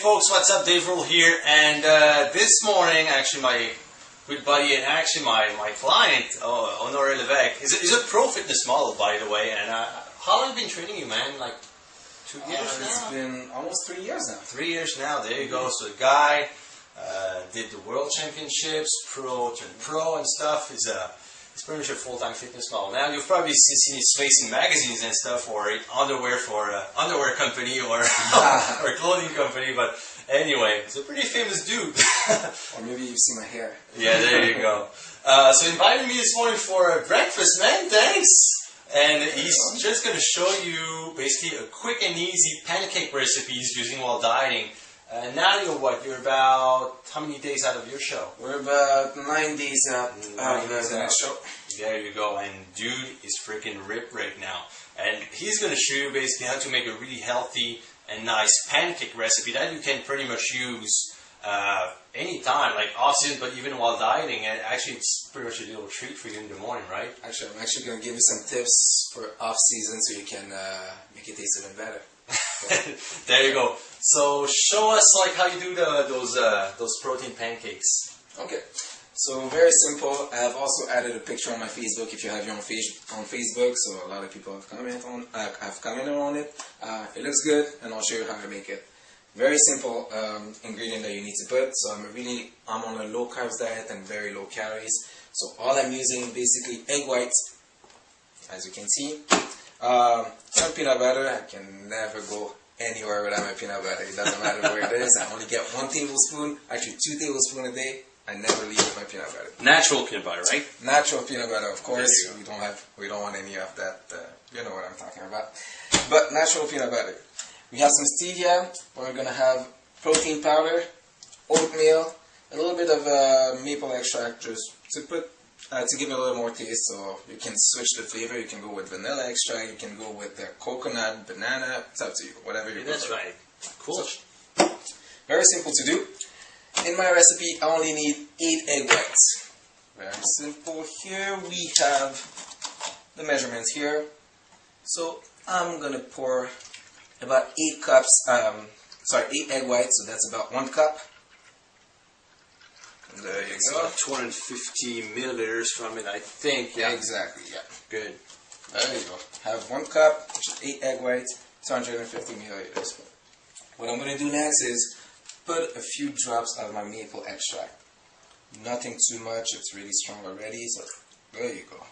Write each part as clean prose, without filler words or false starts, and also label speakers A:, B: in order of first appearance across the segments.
A: folks, what's up? Dave Rule here, and this morning, actually, my good buddy and actually my client, Honore Levesque, is a pro fitness model, by the way. And how long have you been training you, man? Like 2 years now?
B: It's been almost 3 years now.
A: 3 years now. There you go. So the guy did the World Championships, pro turned pro and stuff. He's pretty much a full-time fitness model. Now you've probably seen his face in magazines and stuff, or underwear for underwear company or or a clothing company. But anyway, he's a pretty famous dude.
B: Or maybe you've seen my hair.
A: Yeah, there you go. So he invited me this morning for breakfast, man. Thanks. And he's just going to show you basically a quick and easy pancake recipe he's using while dieting. Now you're about how many days out of your show?
B: We're about 9 days out of the next show.
A: There you go. And dude is freaking ripped right now. And he's going to show you basically how to make a really healthy and nice pancake recipe that you can pretty much use anytime, like off-season, but even while dieting. And actually, it's pretty much a little treat for you in the morning, right?
B: Actually, I'm actually going to give you some tips for off-season so you can make it taste even better.
A: There you go. So show us like how you do those protein pancakes.
B: Okay. So very simple. I have also added a picture on my Facebook if you have your own on Facebook. So a lot of people have commented on it. It looks good, and I'll show you how I make it. Very simple ingredient that you need to put. So I'm on a low carbs diet and very low calories. So all I'm using basically egg whites, as you can see. Some peanut butter. I can never go anywhere without my peanut butter. It doesn't matter where it is. I only get 1 tablespoon, actually 2 tablespoons a day. I never leave with my peanut butter.
A: Natural peanut butter, right?
B: Natural peanut butter, of course. We don't want any of that. You know what I'm talking about. But natural peanut butter. We have some stevia. We're gonna have protein powder, oatmeal, a little bit of maple extract just to put. To give it a little more taste, so you can switch the flavor. You can go with vanilla extract, you can go with the coconut, banana, it's up to you, whatever you prefer.
A: That's right. Cool.
B: So, very simple to do. In my recipe, I only need 8 egg whites. Very simple. Here we have the measurements here. So I'm going to pour about 8 egg whites, so that's about 1 cup. There you go.
A: About 250 milliliters from it, I think.
B: Yeah, exactly. Yeah.
A: Good.
B: There you go. Have 1 cup, which is 8 egg whites, 250 milliliters. What I'm going to do next is put a few drops of my maple extract. Nothing too much. It's really strong already. So there you go.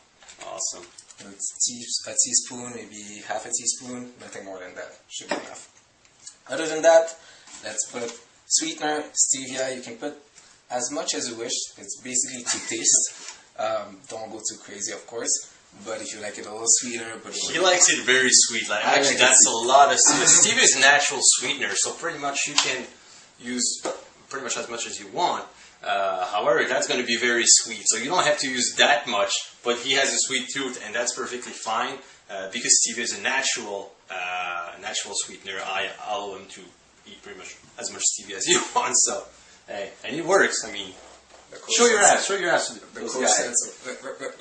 A: Awesome.
B: It's a teaspoon, maybe half a teaspoon. Nothing more than that. Should be enough. Other than that, let's put sweetener, stevia. You can put as much as you wish. It's basically to taste. Don't go too crazy, of course. But if you like it a little sweeter,
A: he likes it very sweet. Like actually, that's a lot of stevia is a natural sweetener, so pretty much you can use pretty much as much as you want. However, that's going to be very sweet, so you don't have to use that much. But he has a sweet tooth, and that's perfectly fine because stevia is a natural sweetener. I allow him to eat pretty much as much stevia as you want. So. Hey, and it works. I mean, show your ass. Show your ass.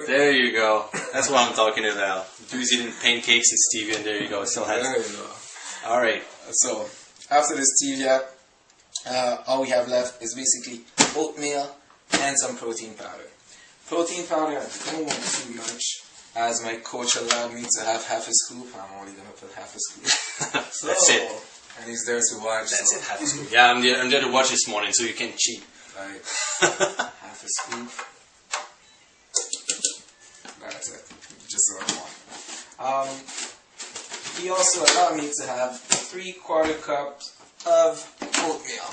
A: There you go. That's what I'm talking about. Dude's eating pancakes and stevia, and there you go. It still has.
B: There you go.
A: All right.
B: So after the stevia, all we have left is basically oatmeal and some protein powder. Protein powder, I don't want too much. As my coach allowed me to have half a scoop, I'm only gonna put half a scoop. So,
A: that's it.
B: And he's there to watch.
A: That's it, half a scoop. Yeah, I'm there to watch this morning, so you can cheat.
B: Right. Half a scoop. That's it. Just a little more. He also allowed me to have 3/4 cups of oatmeal.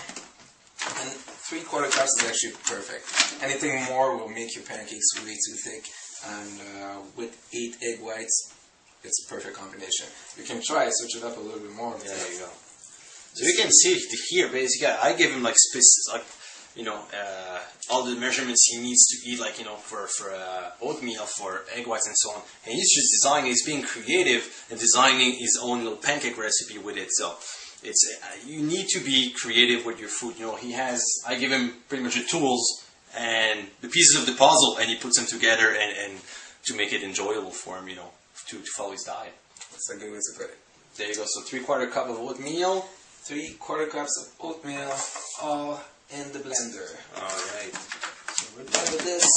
B: And 3/4 cups is actually perfect. Anything more will make your pancakes way too thick. And with 8 egg whites, it's a perfect combination. You can try switch it up a little bit more.
A: Yeah, there you go. So you can see here, basically, I give him like all the measurements he needs to eat, like for oatmeal, for egg whites, and so on. And he's just designing. He's being creative and designing his own little pancake recipe with it. So it's you need to be creative with your food. I give him pretty much the tools and the pieces of the puzzle, and he puts them together and to make it enjoyable for him. To follow his diet.
B: That's a good way to put it.
A: There you go. So 3/4 cup of oatmeal.
B: 3/4 cups of oatmeal, all in the blender.
A: Alright.
B: So we're done with this.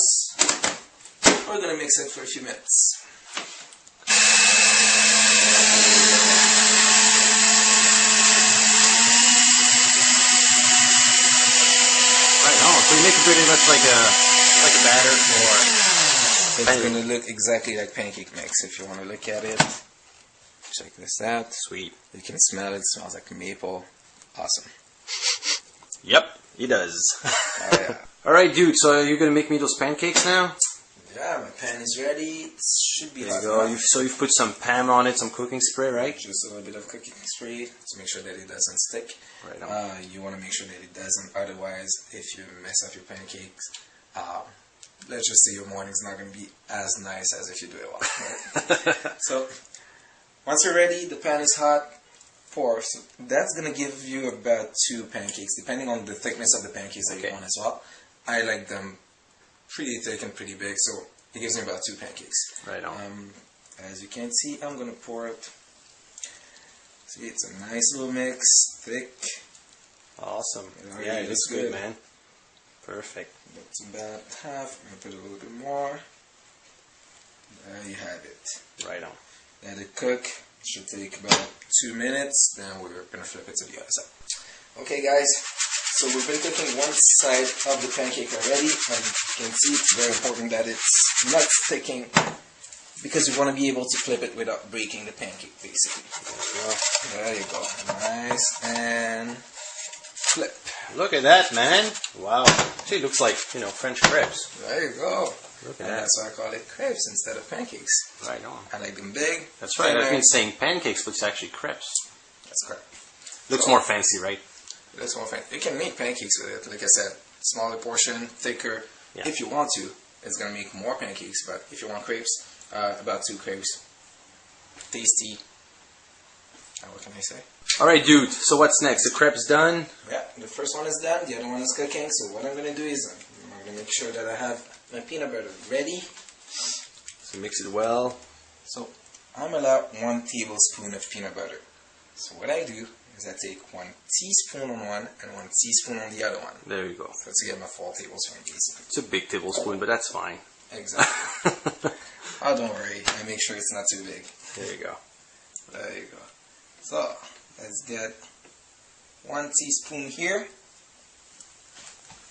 B: We're gonna mix it for a few minutes.
A: So you make it pretty much like a batter for.
B: It's gonna look exactly like pancake mix. If you want to look at it, check this out.
A: Sweet.
B: You can smell it. It smells like maple. Awesome.
A: Yep, he does.
B: Oh, yeah.
A: All right, dude. So you're gonna make me those pancakes now?
B: Yeah, my pan is ready. It should be hot.
A: There you go. So you've put some Pam on it, some cooking spray, right?
B: Just a little bit of cooking spray to make sure that it doesn't stick.
A: Right on.
B: You want to make sure that it doesn't. Otherwise, if you mess up your pancakes, let's just say your morning's not going to be as nice as if you do it well. Right? So once you're ready, the pan is hot. Pour. So that's going to give you about 2 pancakes, depending on the thickness of the pancakes that you want as well. I like them pretty thick and pretty big, so it gives me about 2 pancakes.
A: Right on.
B: As you can see, I'm going to pour it. See, it's a nice little mix, thick.
A: Awesome.
B: It
A: Yeah, it looks good, man. Perfect.
B: That's about half. I'm going to put a little bit more. There you have it.
A: Right on.
B: Let it cook. It should take about 2 minutes. Then we're going to flip it to the other side. Okay, guys. So we've been cooking one side of the pancake already. And you can see it's very important that it's not sticking, because you want to be able to flip it without breaking the pancake, basically. There you go. Nice. And flip.
A: Look at that, man. Wow. Actually, it looks like, French crepes.
B: There you go.
A: Look at
B: And
A: that.
B: that's why I call it crepes instead of pancakes.
A: Right on.
B: I like them big.
A: That's right. That means saying pancakes, but it's actually crepes.
B: That's correct.
A: Looks more fancy, right?
B: That's one thing. You can make pancakes with it. Like I said, smaller portion, thicker.
A: Yeah.
B: If you want to, it's going to make more pancakes. But if you want crepes, about 2 crepes. Tasty. What can I say?
A: Alright, dude. So what's next? The crepes done?
B: Yeah, the first one is done. The other one is cooking. So what I'm going to do is I'm going to make sure that I have my peanut butter ready.
A: So mix it well.
B: So I'm allowed 1 tablespoon of peanut butter. So what I do is I take 1 teaspoon on one and 1 teaspoon on the other one.
A: There you go.
B: So to get my 4 tablespoons, basically.
A: It's a big tablespoon, but that's fine.
B: Exactly. Oh, don't worry. I make sure it's not too big.
A: There you go.
B: There you go. So let's get 1 teaspoon here.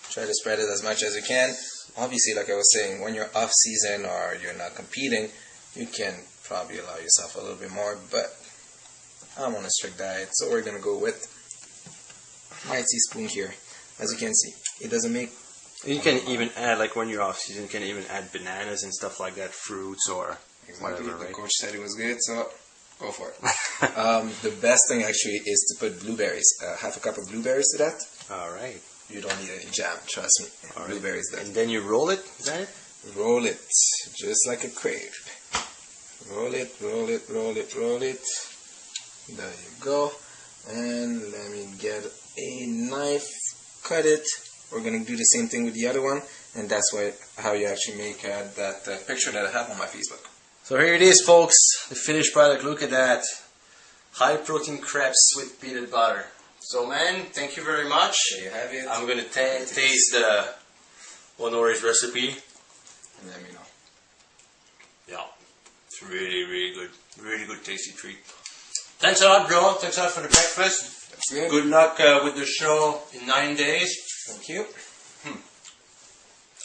B: Try to spread it as much as you can. Obviously, like I was saying, when you're off season or you're not competing, you can probably allow yourself a little bit more, but I'm on a strict diet, so we're gonna go with my teaspoon here. As you can see, it doesn't make.
A: You can even add, like when you're off season, you can even add bananas and stuff like that, fruits or
B: Exactly.
A: whatever,
B: The
A: right?
B: coach said it was good, so go for it. The best thing actually is to put blueberries. Half a cup of blueberries to that.
A: Alright.
B: You don't need any jam, trust me.
A: All right.
B: Blueberries there.
A: And then you roll it, is that it?
B: Roll it, just like a crepe. Roll it, roll it, roll it, roll it. There you go. And let me get a knife, cut it. We're going to do the same thing with the other one. And that's how you actually make that picture that I have on my Facebook.
A: So here it is, folks. The finished product. Look at that. High protein crepes with peanut butter. So, man, thank you very much.
B: There you have it.
A: I'm going to taste the Honore's recipe.
B: And let me know.
A: Yeah. It's really, really good. Really good, tasty treat. Thanks a lot, bro. Thanks a lot for the breakfast.
B: That's good.
A: Good luck with the show in 9 days.
B: Thank you.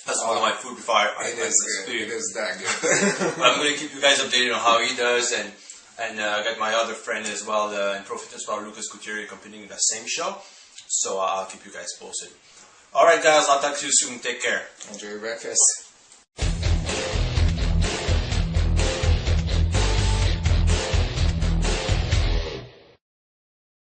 A: That's all my food before I
B: It is good. It is that good.
A: I'm going to keep you guys updated on how he does, and got my other friend as well, in Pro Fitness Bar, Lucas Couturier, competing in the same show. So I'll keep you guys posted. Alright guys, I'll talk to you soon. Take care.
B: Enjoy your breakfast.